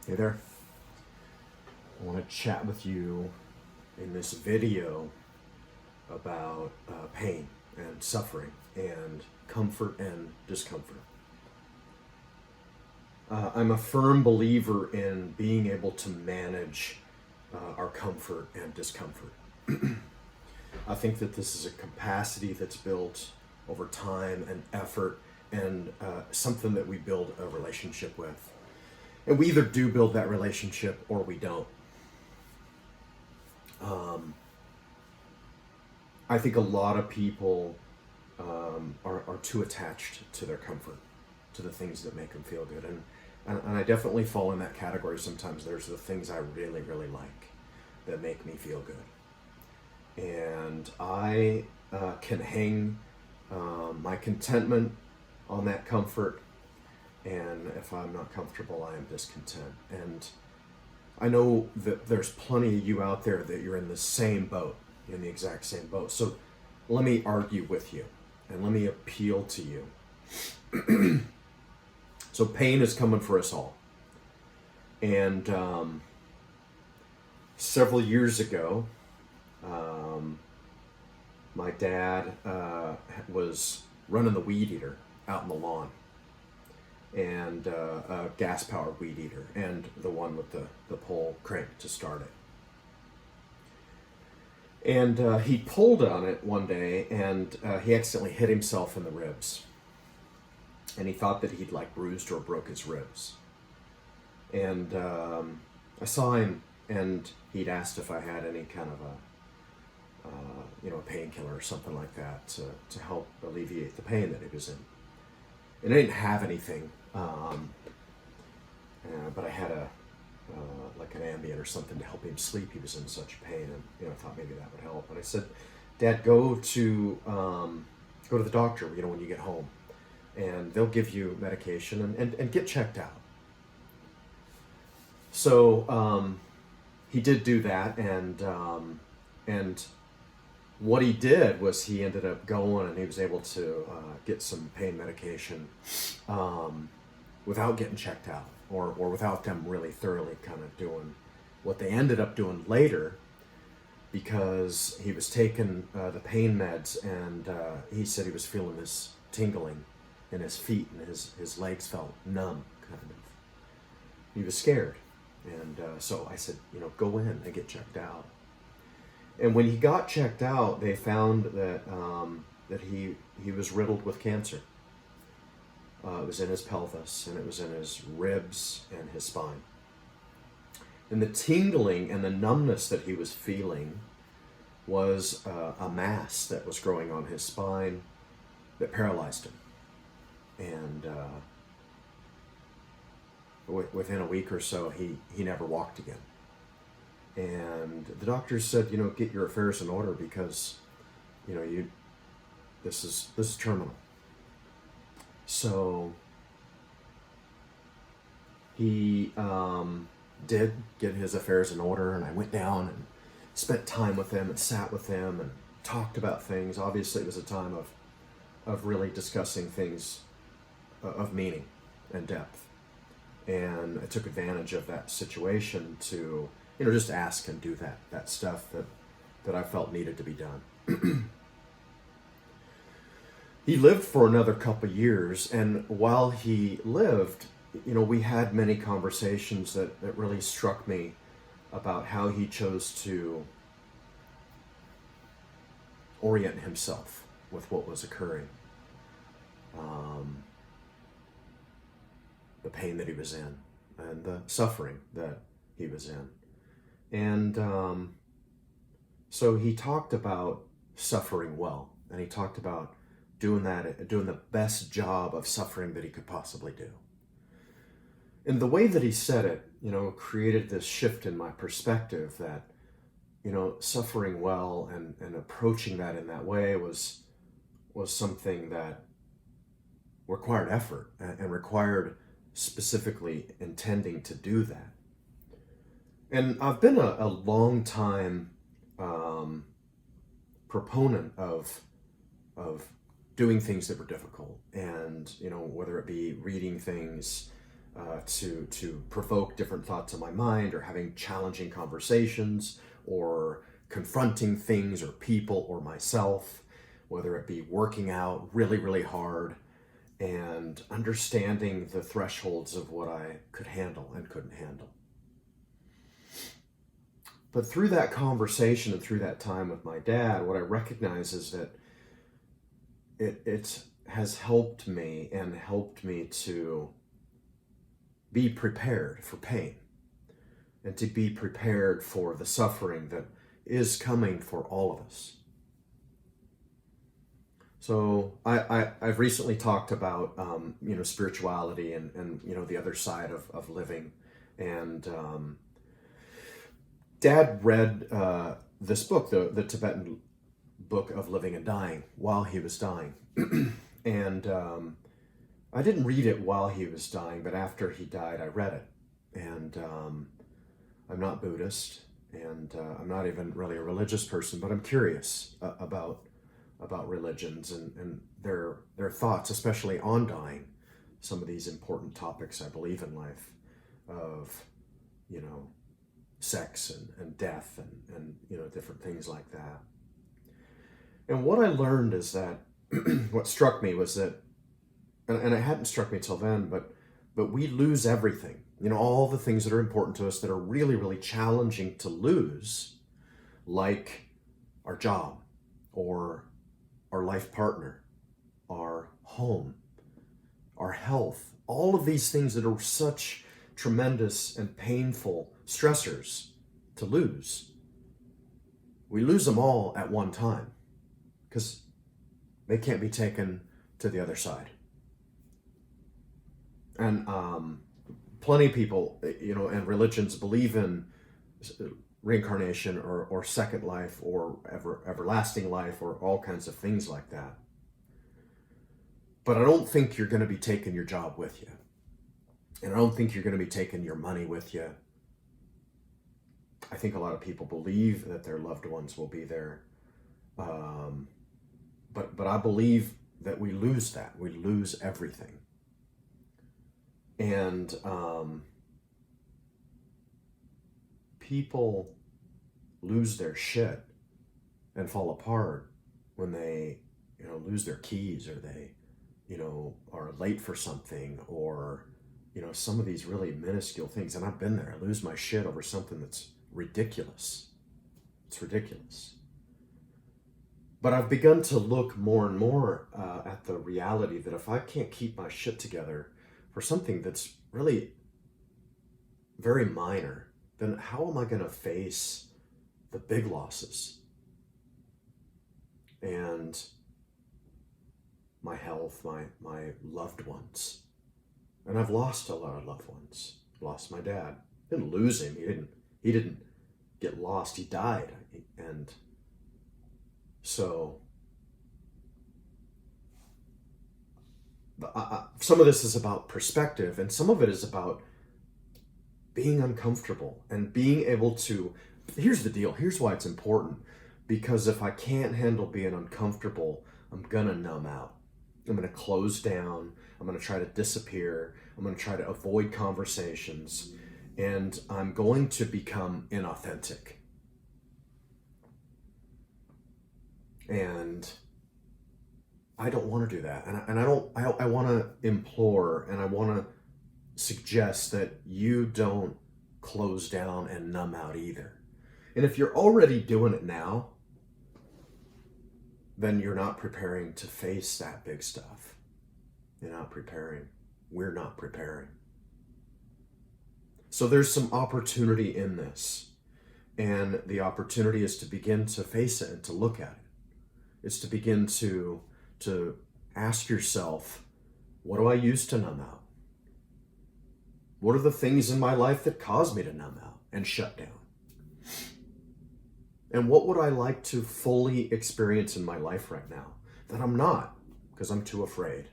Hey there. I want to chat with you in this video about pain and suffering and comfort and discomfort. I'm a firm believer in being able to manage our comfort and discomfort. I think that this is a capacity that's built over time and effort and something that we build a relationship with. And we either do build that relationship or we don't. I think a lot of people are too attached to their comfort, to the things that make them feel good. And I definitely fall in that category sometimes. There's the things I really, really like that make me feel good. And I can hang my contentment on that comfort. And if I'm not comfortable, I am discontent. And I know that there's plenty of you out there that you're in the same boat, in the exact same boat. So let me argue with you and let me appeal to you. So pain is coming for us all. And several years ago, my dad was running the weed eater out in the lawn. And a gas-powered weed eater, and the one with the pole crank to start it. And he pulled on it one day, and he accidentally hit himself in the ribs. And he thought that he'd like bruised or broke his ribs. And I saw him, and he'd asked if I had any kind of a painkiller or something like that to help alleviate the pain that he was in. And I didn't have anything, but I had like an Ambien or something to help him sleep. He was in such pain, and I thought maybe that would help. And I said, "Dad, go to the doctor. When you get home, and they'll give you medication and get checked out." So he did do that, and what he did was he ended up going and he was able to get some pain medication without getting checked out or without them really thoroughly kind of doing what they ended up doing later, because he was taking the pain meds, and he said he was feeling this tingling in his feet, and his legs felt numb, kind of. He was scared. And so I said, go in and get checked out. And when he got checked out, they found that he was riddled with cancer. It was in his pelvis, and it was in his ribs and his spine. And the tingling and the numbness that he was feeling was a mass that was growing on his spine that paralyzed him. And within a week or so, he never walked again. And the doctors said, get your affairs in order, because, this is terminal. So he did get his affairs in order, and I went down and spent time with him and sat with him and talked about things. Obviously, it was a time of really discussing things of meaning and depth. And I took advantage of that situation to just ask and do that stuff that I felt needed to be done. He lived for another couple years, and while he lived, we had many conversations that really struck me about how he chose to orient himself with what was occurring. The pain that he was in, and the suffering that he was in. And so he talked about suffering well, and he talked about doing the best job of suffering that he could possibly do. And the way that he said it, created this shift in my perspective that, suffering well and approaching that in that way was something that required effort and required specifically intending to do that. And I've been a long time proponent of doing things that were difficult, and whether it be reading things to provoke different thoughts in my mind, or having challenging conversations, or confronting things or people or myself, whether it be working out really, really hard and understanding the thresholds of what I could handle and couldn't handle. But through that conversation and through that time with my dad, what I recognize is that it has helped me to be prepared for pain and to be prepared for the suffering that is coming for all of us. So I've recently talked about spirituality and the other side of living, and Dad read this book, the Tibetan book of living and dying, while he was dying. And I didn't read it while he was dying, but after he died, I read it. And I'm not Buddhist, and I'm not even really a religious person, but I'm curious about religions and their thoughts, especially on dying. Some of these important topics I believe in life, of sex and death and different things like that. And what I learned is that what struck me was that, and it hadn't struck me till then, but we lose everything. All the things that are important to us that are really, really challenging to lose, like our job or our life partner, our home, our health, all of these things that are such tremendous and painful stressors to lose. We lose them all at one time because they can't be taken to the other side. And plenty of people, and religions believe in reincarnation or second life or everlasting life or all kinds of things like that. But I don't think you're going to be taking your job with you. And I don't think you're going to be taking your money with you. I think a lot of people believe that their loved ones will be there. But I believe that we lose that. We lose everything. And people lose their shit and fall apart when they, lose their keys, or they, are late for something, or, some of these really minuscule things. And I've been there. I lose my shit over something that's ridiculous. It's ridiculous. But I've begun to look more and more at the reality that if I can't keep my shit together for something that's really very minor, then how am I going to face the big losses? And my health, my loved ones. And I've lost a lot of loved ones. Lost my dad. Didn't lose him. He didn't get lost. He died. And so some of this is about perspective, and some of it is about being uncomfortable and being able to, here's the deal, here's why it's important. Because if I can't handle being uncomfortable, I'm gonna numb out. I'm gonna close down. I'm gonna try to disappear. I'm gonna try to avoid conversations, and I'm going to become inauthentic. And I don't want to do that. And I want to implore, and I want to suggest that you don't close down and numb out either. And if you're already doing it now, then you're not preparing to face that big stuff. You're not preparing. We're not preparing. So there's some opportunity in this. And the opportunity is to begin to face it and to look at it. It's to begin to ask yourself, what do I use to numb out? What are the things in my life that cause me to numb out and shut down? And what would I like to fully experience in my life right now that I'm not, because I'm too afraid?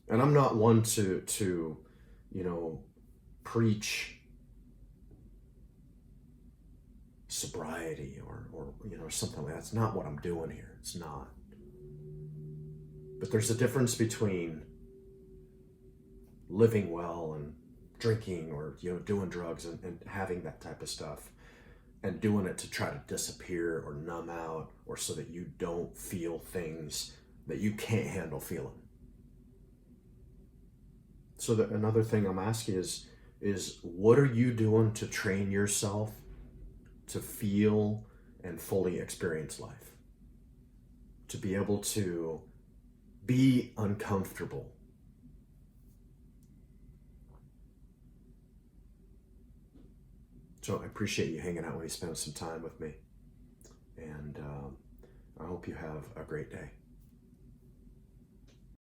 And I'm not one to preach sobriety or something like that. That's not what I'm doing here. It's not. But there's a difference between living well and drinking or doing drugs and having that type of stuff and doing it to try to disappear or numb out or so that you don't feel things that you can't handle feeling. So that another thing I'm asking is what are you doing to train yourself to feel and fully experience life? To be able to be uncomfortable. So I appreciate you hanging out with me, spending some time with me. And I hope you have a great day.